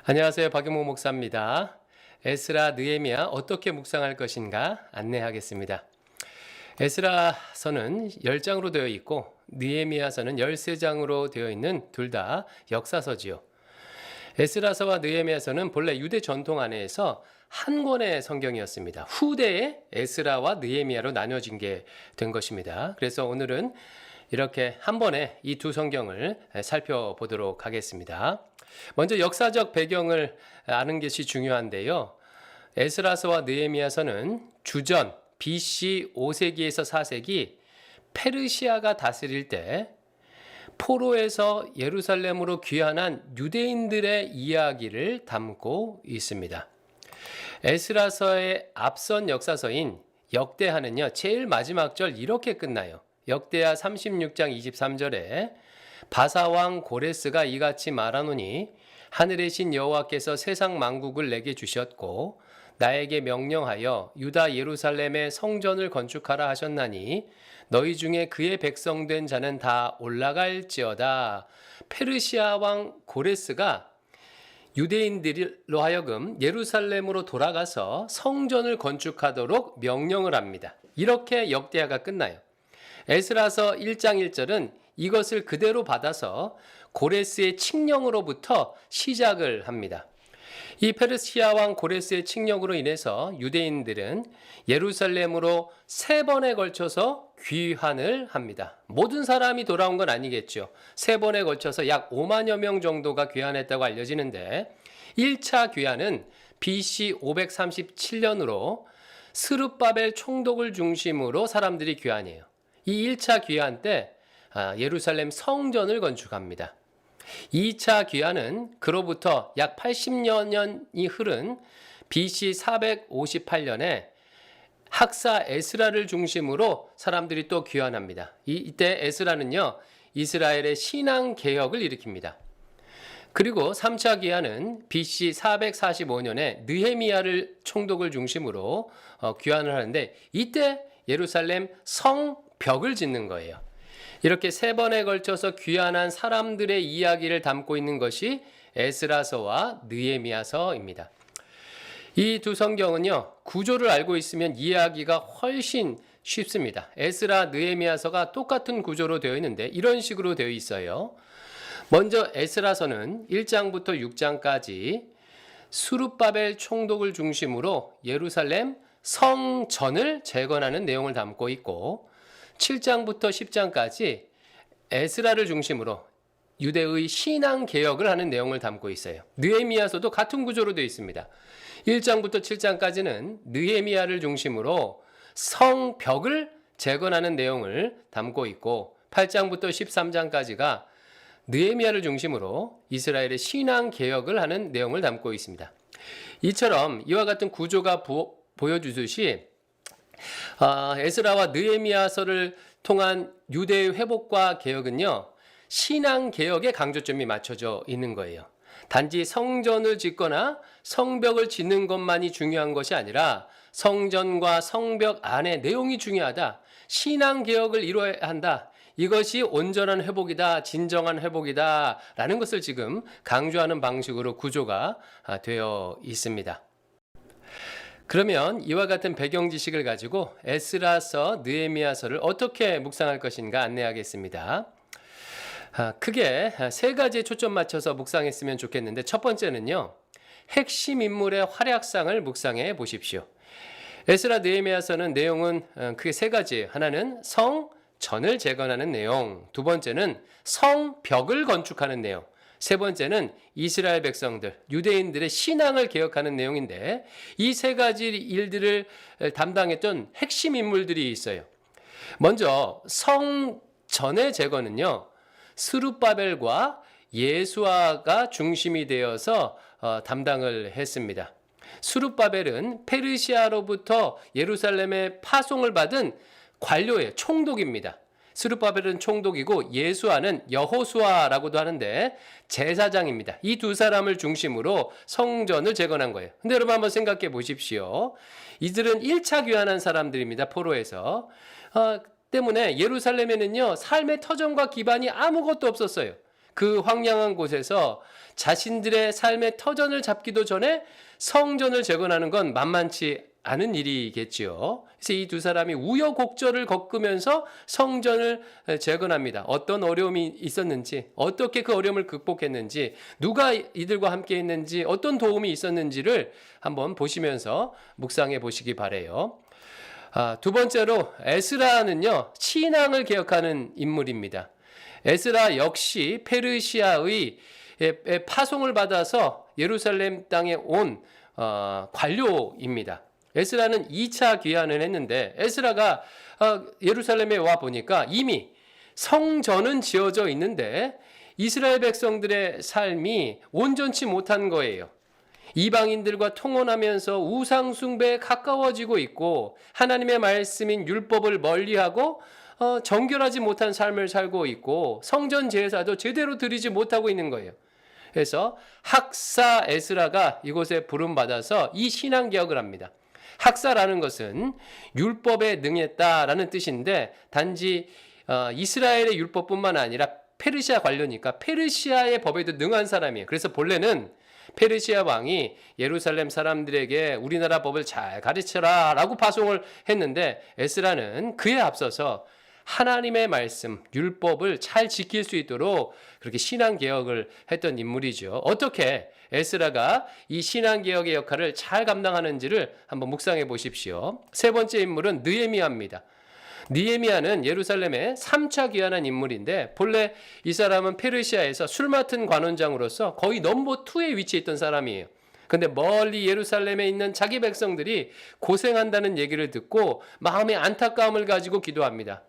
안녕하세요. 박용모 목사입니다. 에스라, 느헤미야 어떻게 묵상할 것인가 안내하겠습니다. 에스라서는 10장으로 되어 있고 느헤미야서는 13장으로 되어 있는 둘 다 역사서지요. 에스라서와 느헤미야서는 본래 유대 전통 안에서 한 권의 성경이었습니다. 후대에 에스라와 느헤미야로 나뉘어진 게 된 것입니다. 그래서 오늘은 이렇게 한 번에 이 두 성경을 살펴보도록 하겠습니다. 먼저 역사적 배경을 아는 것이 중요한데요. 에스라서와 느헤미야서는 주전 BC 5세기에서 4세기 페르시아가 다스릴 때 포로에서 예루살렘으로 귀환한 유대인들의 이야기를 담고 있습니다. 에스라서의 앞선 역사서인 역대하는요, 제일 마지막 절 이렇게 끝나요. 역대하 36장 23절에 바사왕 고레스가 이같이 말하노니 하늘의 신 여호와께서 세상 만국을 내게 주셨고 나에게 명령하여 유다 예루살렘에 성전을 건축하라 하셨나니 너희 중에 그의 백성된 자는 다 올라갈지어다. 페르시아 왕 고레스가 유대인들로 하여금 예루살렘으로 돌아가서 성전을 건축하도록 명령을 합니다. 이렇게 역대하가 끝나요. 에스라서 1장 1절은 이것을 그대로 받아서 고레스의 칙령으로부터 시작을 합니다. 이 페르시아 왕 고레스의 칙령으로 인해서 유대인들은 예루살렘으로 3번에 걸쳐서 귀환을 합니다. 모든 사람이 돌아온 건 아니겠죠. 3번에 걸쳐서 약 5만여 명 정도가 귀환했다고 알려지는데 1차 귀환은 BC 537년으로 스룹바벨 총독을 중심으로 사람들이 귀환해요. 이 1차 귀환 때 예루살렘 성전을 건축합니다. 2차 귀환은 그로부터 약 80여 년이 흐른 BC 458년에 학사 에스라를 중심으로 사람들이 또 귀환합니다. 이때 에스라는요, 이스라엘의 신앙 개혁을 일으킵니다. 그리고 3차 귀환은 BC 445년에 느헤미야를 총독을 중심으로 귀환을 하는데 이때 예루살렘 성벽을 짓는 거예요. 이렇게 3번에 걸쳐서 귀환한 사람들의 이야기를 담고 있는 것이 에스라서와 느헤미야서입니다. 이 두 성경은요, 구조를 알고 있으면 이해하기가 훨씬 쉽습니다. 에스라, 느헤미야서가 똑같은 구조로 되어 있는데 이런 식으로 되어 있어요. 먼저 에스라서는 1장부터 6장까지 스룹바벨 총독을 중심으로 예루살렘 성전을 재건하는 내용을 담고 있고 7장부터 10장까지 에스라를 중심으로 유대의 신앙 개혁을 하는 내용을 담고 있어요. 느헤미야서도 같은 구조로 되어 있습니다. 1장부터 7장까지는 느헤미야를 중심으로 성벽을 재건하는 내용을 담고 있고 8장부터 13장까지가 느헤미야를 중심으로 이스라엘의 신앙 개혁을 하는 내용을 담고 있습니다. 이처럼 이와 같은 구조가 보여주듯이 에스라와 느헤미야서를 통한 유대의 회복과 개혁은요, 신앙 개혁에 강조점이 맞춰져 있는 거예요. 단지 성전을 짓거나 성벽을 짓는 것만이 중요한 것이 아니라 성전과 성벽 안의 내용이 중요하다. 신앙 개혁을 이루어야 한다. 이것이 온전한 회복이다, 진정한 회복이다 라는 것을 지금 강조하는 방식으로 구조가 되어 있습니다. 그러면 이와 같은 배경 지식을 가지고 에스라서, 느헤미야서를 어떻게 묵상할 것인가 안내하겠습니다. 크게 3가지에 초점 맞춰서 묵상했으면 좋겠는데 첫 번째는요, 핵심 인물의 활약상을 묵상해 보십시오. 에스라, 느헤미야서는 내용은 크게 3가지. 하나는 성전을 재건하는 내용, 두 번째는 성벽을 건축하는 내용, 세 번째는 이스라엘 백성들, 유대인들의 신앙을 개혁하는 내용인데 이 3가지 일들을 담당했던 핵심 인물들이 있어요. 먼저 성전의 재건은요, 스룹바벨과 예수아가 중심이 되어서 담당을 했습니다. 스룹바벨은 페르시아로부터 예루살렘에 파송을 받은 관료의 총독입니다. 스룹바벨은 총독이고 예수아는 여호수아라고도 하는데 제사장입니다. 이 두 사람을 중심으로 성전을 재건한 거예요. 근데 여러분 한번 생각해 보십시오. 이들은 1차 귀환한 사람들입니다. 포로에서. 때문에 예루살렘에는요, 삶의 터전과 기반이 아무것도 없었어요. 그 황량한 곳에서 자신들의 삶의 터전을 잡기도 전에 성전을 재건하는 건 만만치 않은 일이겠지요. 그래서 이 두 사람이 우여곡절을 겪으면서 성전을 재건합니다. 어떤 어려움이 있었는지, 어떻게 그 어려움을 극복했는지, 누가 이들과 함께 했는지, 어떤 도움이 있었는지를 한번 보시면서 묵상해 보시기 바래요. 두 번째로 에스라는요, 신앙을 개혁하는 인물입니다. 에스라 역시 페르시아의 파송을 받아서 예루살렘 땅에 온 관료입니다. 에스라는 2차 귀환을 했는데 에스라가 예루살렘에 와 보니까 이미 성전은 지어져 있는데 이스라엘 백성들의 삶이 온전치 못한 거예요. 이방인들과 통혼하면서 우상 숭배에 가까워지고 있고 하나님의 말씀인 율법을 멀리하고 정결하지 못한 삶을 살고 있고 성전 제사도 제대로 드리지 못하고 있는 거예요. 그래서 학사 에스라가 이곳에 부름받아서 이 신앙 개혁을 합니다. 학사라는 것은 율법에 능했다라는 뜻인데 단지 이스라엘의 율법뿐만 아니라 페르시아 관료니까 페르시아의 법에도 능한 사람이에요. 그래서 본래는 페르시아 왕이 예루살렘 사람들에게 우리나라 법을 잘 가르쳐라 라고 파송을 했는데 에스라는 그에 앞서서 하나님의 말씀, 율법을 잘 지킬 수 있도록 그렇게 신앙개혁을 했던 인물이죠. 어떻게 에스라가 이 신앙개혁의 역할을 잘 감당하는지를 한번 묵상해 보십시오. 세 번째 인물은 느헤미야입니다. 느헤미야는 예루살렘의 3차 귀환한 인물인데 본래 이 사람은 페르시아에서 술 맡은 관원장으로서 거의 넘버 2에 위치해 있던 사람이에요. 근데 멀리 예루살렘에 있는 자기 백성들이 고생한다는 얘기를 듣고 마음의 안타까움을 가지고 기도합니다.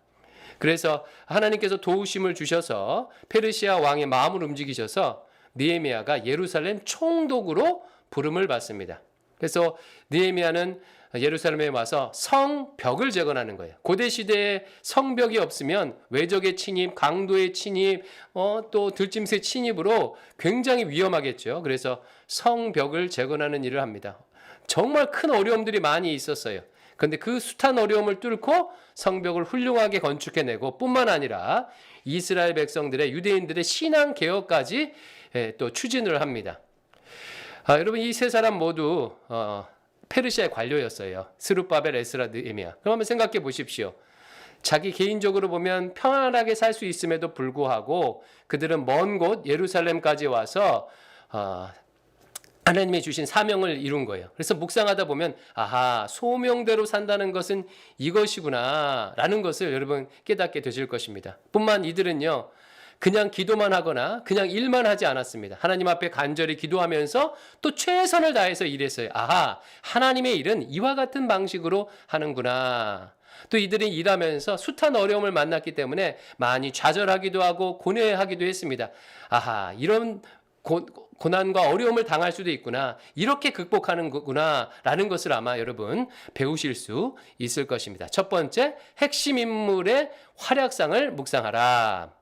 그래서 하나님께서 도우심을 주셔서 페르시아 왕의 마음을 움직이셔서 느헤미야가 예루살렘 총독으로 부름을 받습니다. 그래서 느헤미야는 예루살렘에 와서 성벽을 재건하는 거예요. 고대 시대에 성벽이 없으면 외적의 침입, 강도의 침입, 또 들짐승의 침입으로 굉장히 위험하겠죠. 그래서 성벽을 재건하는 일을 합니다. 정말 큰 어려움들이 많이 있었어요. 그런데 그 숱한 어려움을 뚫고 성벽을 훌륭하게 건축해내고 뿐만 아니라 이스라엘 백성들의 유대인들의 신앙 개혁까지 또 추진을 합니다. 여러분 이 세 사람 모두 페르시아의 관료였어요. 스룹바벨, 에스라, 느헤미야. 그럼 한번 생각해 보십시오. 자기 개인적으로 보면 편안하게 살 수 있음에도 불구하고 그들은 먼 곳 예루살렘까지 와서 하나님이 주신 사명을 이룬 거예요. 그래서 묵상하다 보면 아하, 소명대로 산다는 것은 이것이구나 라는 것을 여러분 깨닫게 되실 것입니다. 뿐만 이들은요, 그냥 기도만 하거나 그냥 일만 하지 않았습니다. 하나님 앞에 간절히 기도하면서 또 최선을 다해서 일했어요. 아하, 하나님의 일은 이와 같은 방식으로 하는구나. 또 이들이 일하면서 숱한 어려움을 만났기 때문에 많이 좌절하기도 하고 고뇌하기도 했습니다. 아하, 이런 고난과 어려움을 당할 수도 있구나. 이렇게 극복하는 거구나. 라는 것을 아마 여러분 배우실 수 있을 것입니다. 첫 번째, 핵심 인물의 활약상을 묵상하라.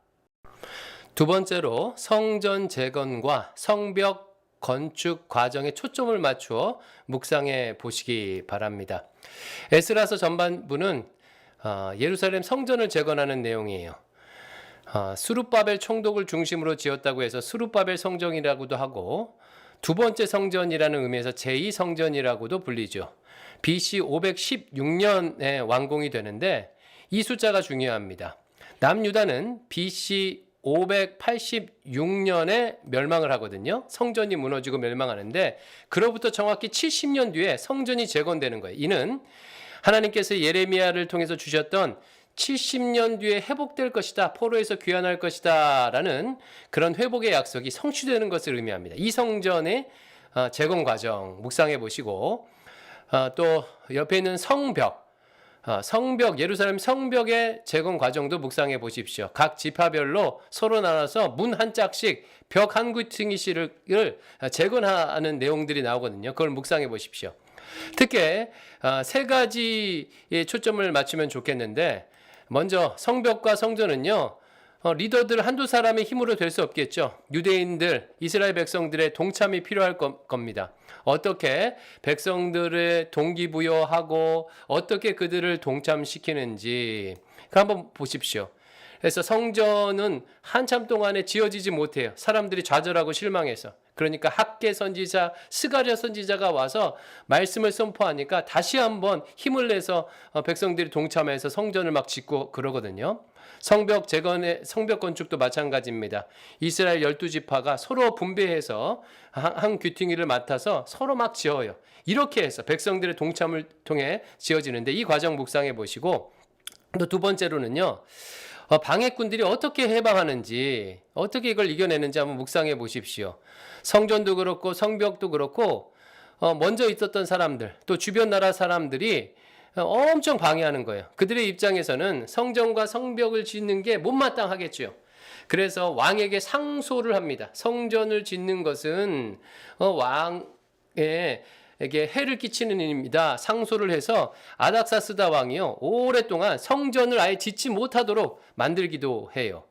두 번째로 성전 재건과 성벽 건축 과정에 초점을 맞추어 묵상해 보시기 바랍니다. 에스라서 전반부는 예루살렘 성전을 재건하는 내용이에요. 스룹바벨 총독을 중심으로 지었다고 해서 스룹바벨 성전이라고도 하고 두 번째 성전이라는 의미에서 제2성전이라고도 불리죠. BC 516년에 완공이 되는데 이 숫자가 중요합니다. 남유다는 BC 586년에 멸망을 하거든요. 성전이 무너지고 멸망하는데 그로부터 정확히 70년 뒤에 성전이 재건되는 거예요. 이는 하나님께서 예레미야를 통해서 주셨던 70년 뒤에 회복될 것이다, 포로에서 귀환할 것이다 라는 그런 회복의 약속이 성취되는 것을 의미합니다. 이 성전의 재건 과정 묵상해 보시고 또 옆에 있는 성벽, 예루살렘 성벽의 재건 과정도 묵상해 보십시오. 각 지파별로 서로 나눠서 문 한 짝씩 벽 한 구퉁이씩을 재건하는 내용들이 나오거든요. 그걸 묵상해 보십시오. 특히 세 가지에 초점을 맞추면 좋겠는데 먼저 성벽과 성전은요, 리더들 한두 사람의 힘으로 될 수 없겠죠. 유대인들, 이스라엘 백성들의 동참이 필요할 겁니다. 어떻게 백성들을 동기부여하고 어떻게 그들을 동참시키는지 한번 보십시오. 그래서 성전은 한참 동안에 지어지지 못해요. 사람들이 좌절하고 실망해서. 그러니까 학개 선지자, 스가랴 선지자가 와서 말씀을 선포하니까 다시 한번 힘을 내서 백성들이 동참해서 성전을 막 짓고 그러거든요. 성벽 건축도 마찬가지입니다. 이스라엘 12지파가 서로 분배해서 한 귀퉁이를 맡아서 서로 막 지어요. 이렇게 해서 백성들의 동참을 통해 지어지는데, 이 과정 묵상해 보시고, 또 두 번째로는요, 방해꾼들이 어떻게 해방하는지, 어떻게 이걸 이겨내는지 한번 묵상해 보십시오. 성전도 그렇고 성벽도 그렇고 먼저 있었던 사람들, 또 주변 나라 사람들이 엄청 방해하는 거예요. 그들의 입장에서는 성전과 성벽을 짓는 게 못마땅하겠죠. 그래서 왕에게 상소를 합니다. 성전을 짓는 것은 왕에게 해를 끼치는 일입니다. 상소를 해서 아닥사스다 왕이요, 오랫동안 성전을 아예 짓지 못하도록 만들기도 해요.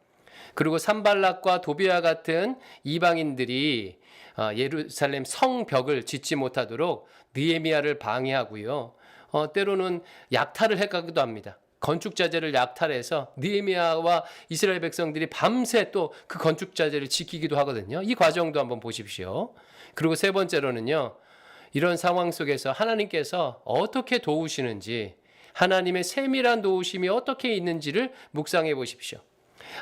그리고 산발락과 도비아 같은 이방인들이 예루살렘 성벽을 짓지 못하도록 느헤미야를 방해하고요. 때로는 약탈을 해가기도 합니다. 건축자재를 약탈해서 느헤미야와 이스라엘 백성들이 밤새 또 그 건축자재를 지키기도 하거든요. 이 과정도 한번 보십시오. 그리고 세 번째로는요, 이런 상황 속에서 하나님께서 어떻게 도우시는지, 하나님의 세밀한 도우심이 어떻게 있는지를 묵상해 보십시오.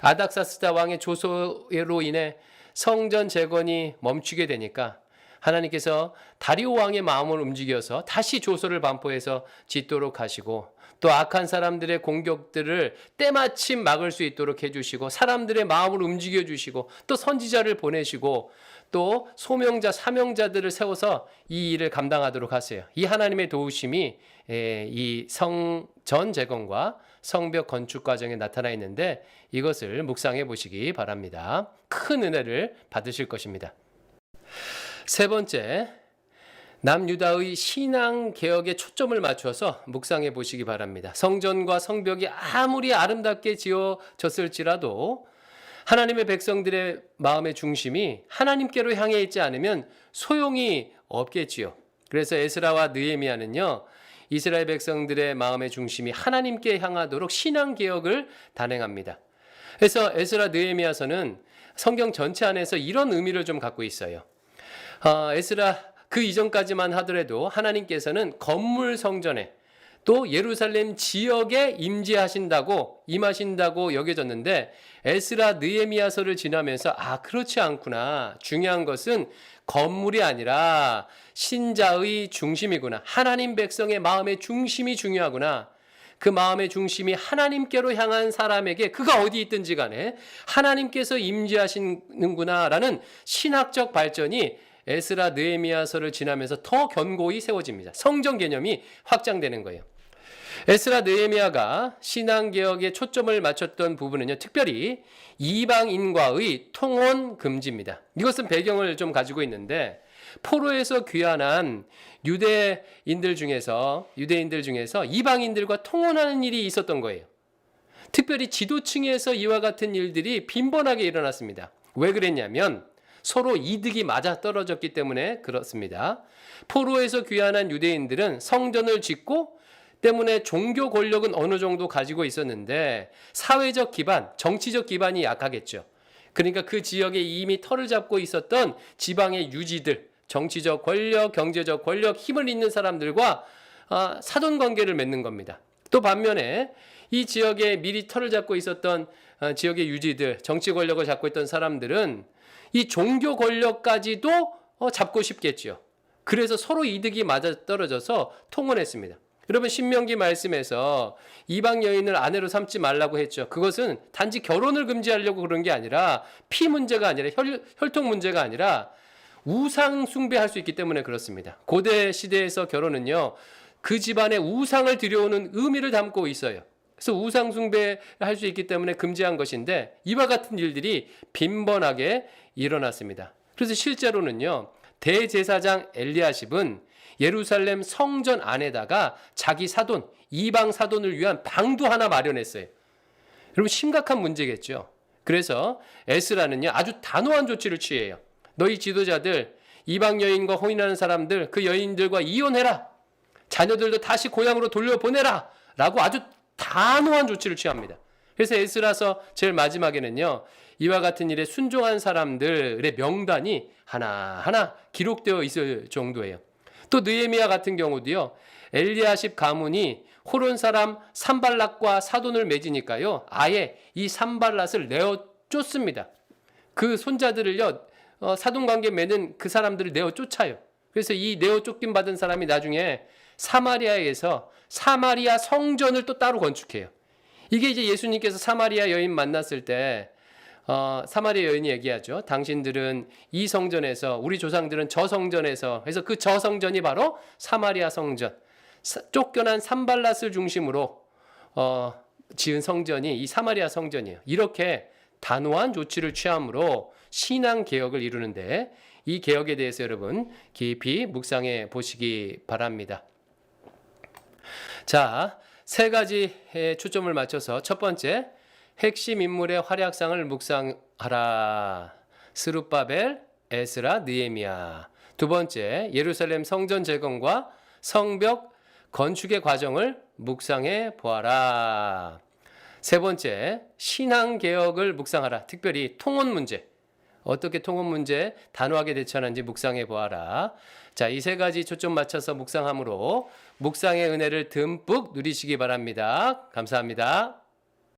아닥사스다 왕의 조소로 인해 성전 재건이 멈추게 되니까 하나님께서 다리오 왕의 마음을 움직여서 다시 조서를 반포해서 짓도록 하시고, 또 악한 사람들의 공격들을 때마침 막을 수 있도록 해주시고, 사람들의 마음을 움직여 주시고, 또 선지자를 보내시고, 또 소명자, 사명자들을 세워서 이 일을 감당하도록 하세요. 이 하나님의 도우심이 이 성전 재건과 성벽 건축 과정에 나타나 있는데, 이것을 묵상해 보시기 바랍니다. 큰 은혜를 받으실 것입니다. 세 번째, 남유다의 신앙 개혁에 초점을 맞춰서 묵상해 보시기 바랍니다. 성전과 성벽이 아무리 아름답게 지어졌을지라도 하나님의 백성들의 마음의 중심이 하나님께로 향해 있지 않으면 소용이 없겠지요. 그래서 에스라와 느헤미야는요, 이스라엘 백성들의 마음의 중심이 하나님께 향하도록 신앙 개혁을 단행합니다. 그래서 에스라 느헤미야서는 성경 전체 안에서 이런 의미를 좀 갖고 있어요. 에스라 그 이전까지만 하더라도 하나님께서는 건물 성전에, 또 예루살렘 지역에 임하신다고 여겨졌는데, 에스라 느헤미야서를 지나면서 그렇지 않구나. 중요한 것은 건물이 아니라 신자의 중심이구나. 하나님 백성의 마음의 중심이 중요하구나. 그 마음의 중심이 하나님께로 향한 사람에게, 그가 어디 있든지 간에 하나님께서 임재하시는구나라는 신학적 발전이 에스라 느헤미야서를 지나면서 더 견고히 세워집니다. 성전 개념이 확장되는 거예요. 에스라 느헤미야가 신앙개혁에 초점을 맞췄던 부분은요, 특별히 이방인과의 통혼 금지입니다. 이것은 배경을 좀 가지고 있는데, 포로에서 귀환한 유대인들 중에서 이방인들과 통혼하는 일이 있었던 거예요. 특별히 지도층에서 이와 같은 일들이 빈번하게 일어났습니다. 왜 그랬냐면 서로 이득이 맞아떨어졌기 때문에 그렇습니다. 포로에서 귀환한 유대인들은 성전을 짓고 때문에 종교 권력은 어느 정도 가지고 있었는데 사회적 기반, 정치적 기반이 약하겠죠. 그러니까 그 지역에 이미 터를 잡고 있었던 지방의 유지들, 정치적 권력, 경제적 권력, 힘을 잇는 사람들과 사돈 관계를 맺는 겁니다. 또 반면에 이 지역에 미리 터를 잡고 있었던 지역의 유지들, 정치 권력을 잡고 있던 사람들은 이 종교 권력까지도 잡고 싶겠죠. 그래서 서로 이득이 맞아떨어져서 통혼했습니다. 여러분, 신명기 말씀에서 이방 여인을 아내로 삼지 말라고 했죠. 그것은 단지 결혼을 금지하려고 그런 게 아니라 피 문제가 아니라 혈통 문제가 아니라 우상 숭배할 수 있기 때문에 그렇습니다. 고대 시대에서 결혼은요, 그 집안에 우상을 들여오는 의미를 담고 있어요. 그래서 우상 숭배할 수 있기 때문에 금지한 것인데, 이와 같은 일들이 빈번하게 일어났습니다. 그래서 실제로는요, 대제사장 엘리야십은 예루살렘 성전 안에다가 자기 사돈, 이방 사돈을 위한 방도 하나 마련했어요. 여러분, 심각한 문제겠죠. 그래서 에스라는요, 아주 단호한 조치를 취해요. 너희 지도자들, 이방 여인과 혼인하는 사람들, 그 여인들과 이혼해라. 자녀들도 다시 고향으로 돌려보내라. 라고 아주 단호한 조치를 취합니다. 그래서 에스라서 제일 마지막에는요, 이와 같은 일에 순종한 사람들의 명단이 하나하나 기록되어 있을 정도예요. 또 느헤미야 같은 경우도요, 엘리야십 가문이 호론 사람 산발랏과 사돈을 맺으니까요, 아예 이 산발랏을 내어 쫓습니다. 그 손자들을요, 사돈 관계 맺은 그 사람들을 내어 쫓아요. 그래서 이 내어 쫓김 받은 사람이 나중에 사마리아에서 사마리아 성전을 또 따로 건축해요. 이게 이제 예수님께서 사마리아 여인 만났을 때 사마리아 여인이 얘기하죠. 당신들은 이 성전에서, 우리 조상들은 저 성전에서, 그래서 그 저 성전이 바로 사마리아 성전, 쫓겨난 산발랏을 중심으로 지은 성전이 이 사마리아 성전이에요. 이렇게 단호한 조치를 취함으로 신앙 개혁을 이루는데, 이 개혁에 대해서 여러분 깊이 묵상해 보시기 바랍니다. 자, 세 가지에 초점을 맞춰서 첫 번째, 핵심 인물의 활약상을 묵상하라. 스룹바벨, 에스라, 느헤미야. 두 번째, 예루살렘 성전 재건과 성벽 건축의 과정을 묵상해 보아라. 세 번째, 신앙 개혁을 묵상하라. 특별히 통혼 문제. 어떻게 통혼 문제 단호하게 대처하는지 묵상해 보아라. 자, 이 세 가지 초점 맞춰서 묵상함으로 묵상의 은혜를 듬뿍 누리시기 바랍니다. 감사합니다.